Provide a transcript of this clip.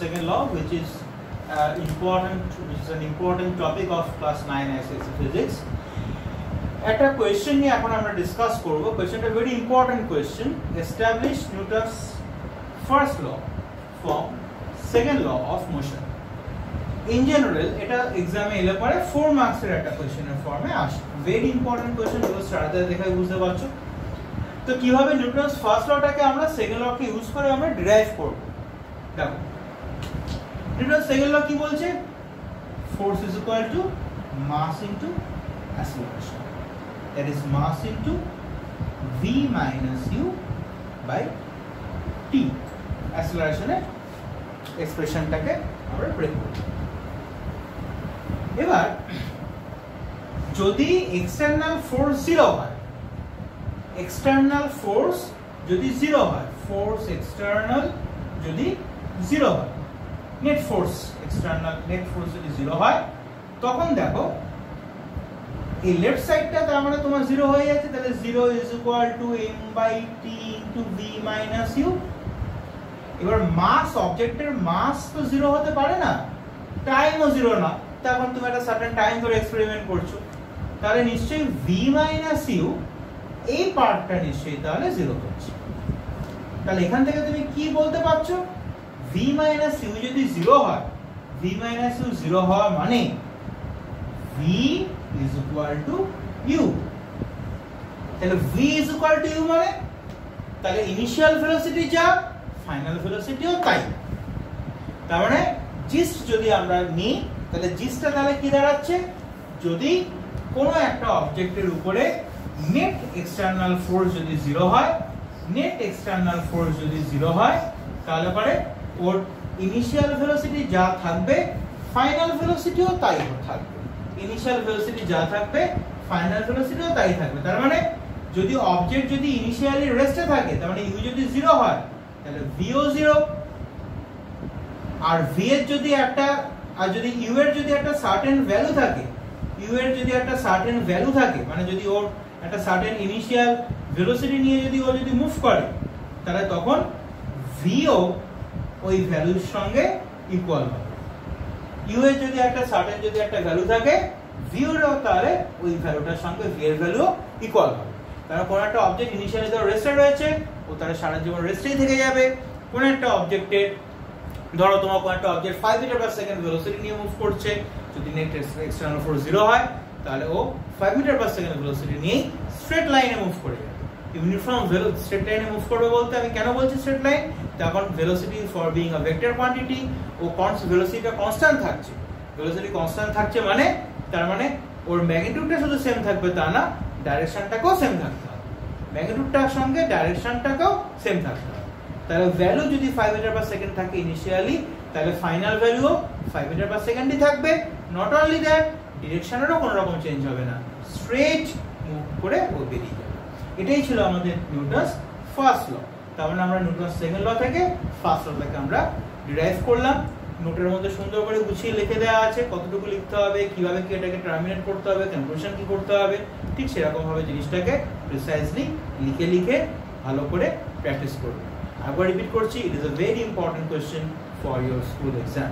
second law, which is an important topic of class 9 ICSE physics. একটা question নিয়ে এখন আমরা ডিসকাস করব। কোয়েশ্চেনটা very important question. Establish Newton's first law from second law of motion. In general এটা এক্সামে এলে পরে 4 মার্কসের একটা কোয়েশ্চেনের ফর্মে আসে। ভেরি ইম্পর্টেন্ট কোয়েশ্চেন, যেগুলো স্টার্টার দেখে বুঝতে পারছো। তো কিভাবে নিউটনস ফার্স্ট লটাকে আমরা সেকেন্ড লকে ইউজ করে আমরা ডিরাইভ করব। দেখো নিউটনস সেকেন্ড ল কি বলছে? Force is equal to mass into acceleration, that is mass into v minus u by t। অ্যাক্সিলারেশনের এক্সপ্রেশনটাকে আমরা ব্রেক করব। এবার যদি এক্সটার্নাল ফোর্স 0 হয়, এক্সটার্নাল ফোর্স যদি 0 হয়, ফোর্স এক্সটার্নাল যদি 0 হয়, net force external net force যদি 0 হয়, তখন দেখো এই লেফট সাইডটা তার মানে তোমার 0 হয়ে যাচ্ছে। তাহলে 0 is equal to m by t into v minus u। এবার মাস, অবজেক্টের মাস তো 0 হতে পারে না, টাইমও 0 না। তখন তুমি একটা সার্টেন টাইম ধরে এক্সপেরিমেন্ট করছো, তাহলে নিশ্চয়ই v মাইনাস u এই পার্টটা নিশ্চয়ই তাহলে 0 হচ্ছে। তাহলে এখান থেকে তুমি কি বলতে পারছো? v মাইনাস u যদি 0 হয়, v মাইনাস u 0 হওয়া মানে v is equal to u। তাহলে v is equal to u মানে তাহলে ইনিশিয়াল ভেলোসিটি যা, ফাইনাল ভেলোসিটিও তাই। তার মানে জিস্ট যদি আমরা নিই, তাহলে জিস্টটা তাহলে কি দাঁড়াচ্ছে? যদি কোনো একটা অবজেক্টের উপরে নেট এক্সটার্নাল ফোর্স যদি 0 হয়, নেট এক্সটার্নাল ফোর্স যদি 0 হয়, তাহলে পরে ওর ইনিশিয়াল ভেলোসিটি যা থাকবে, ফাইনাল ভেলোসিটিও তাই থাকবে। ইনিশিয়াল ভেলোসিটি যা থাকবে, ফাইনাল ভেলোসিটিও তাই থাকবে। তার মানে যদি অবজেক্ট যদি ইনিশিয়ালি রেস্টে থাকে, তার মানে u যদি 0 হয়, তাহলে v ও 0। আর v এর যদি একটা, আর যদি u এর যদি একটা সার্টেন ভ্যালু থাকে, u এর যদি একটা সার্টেন ভ্যালু থাকে, মানে যদি ওর একটা সার্টেন ইনিশিয়াল ভেলোসিটি নিয়ে যদি ও যদি মুভ করে, তাহলে তখন v ও ওই ভ্যালুর সঙ্গে ইকুয়াল হবে। u এর যদি একটা সার্টেন যদি একটা ভ্যালু থাকে, v এর তাহলে ওই ভ্যালুটার সঙ্গে v এর ভ্যালু ইকুয়াল হবে। কারণ কোন একটা অবজেক্ট ইনিশিয়ালি তো রেস্টে রয়েছে, ও তাহলে সারা জীবন রেস্টেই থেকে যাবে। কোন একটা অবজেক্টের, ধরো তোমার কোন একটা object 5 meter per second velocity নিয়ে মুভ করছে, যদি নেট এক্সটার্নাল ফোর্স 0 হয়, তাহলে ও 5 মিটার পার সেকেন্ড ভেলোসিটি নিয়ে স্ট্রেট লাইনে মুভ করে যাবে। ইউনিফর্ম ভেলোসিটি স্ট্রেট লাইনে মুভ করবে বলতে আমি কেন বলছি স্ট্রেট লাইন? তখন velocity for being a vector quantity, ও ভেলোসিটিটা কনস্ট্যান্ট থাকছে। ভেলোসিটি কনস্ট্যান্ট থাকছে মানে তার মানে ওর ম্যাগনিটিউডটা শুধু সেম থাকবে তা না, ডাইরেকশনটাকেও সেম থাকতে হবে। ম্যাগনিটিউডটার সঙ্গে ডাইরেকশনটাকেও সেম থাকতে হবে। তাহলে ভ্যালু যদি 5 মিটার পার সেকেন্ড থাকে ইনিশিয়ালি, তাহলে ফাইনাল ভ্যালুও 5 মিটার পার সেকেন্ডই থাকবে। নট অনলি দ্যাট, ডিরেকশনেরও কোনো রকম চেঞ্জ হবে না, স্ট্রেট মুভ করে ও বেরিয়ে যাবে। এটাই ছিল আমাদের নিউটনস ফার্স্ট ল। তার মানে আমরা নিউটনস সেকেন্ড ল থেকে ফার্স্ট লটাকে আমরা ডিরাইভ করলাম। নোটের মধ্যে সুন্দর করে গুছিয়ে লিখে দেওয়া আছে কতটুকু লিখতে হবে, কিভাবে কি এটাকে টার্মিনেট করতে হবে, কনক্লুশন কি করতে হবে। ঠিক সেরকম ভাবে জিনিসটাকে প্রিসাইজলি লিখে লিখে ভালো করে প্র্যাকটিস করবে। আবার রিপিট করছি, it is a very important question for your school exam.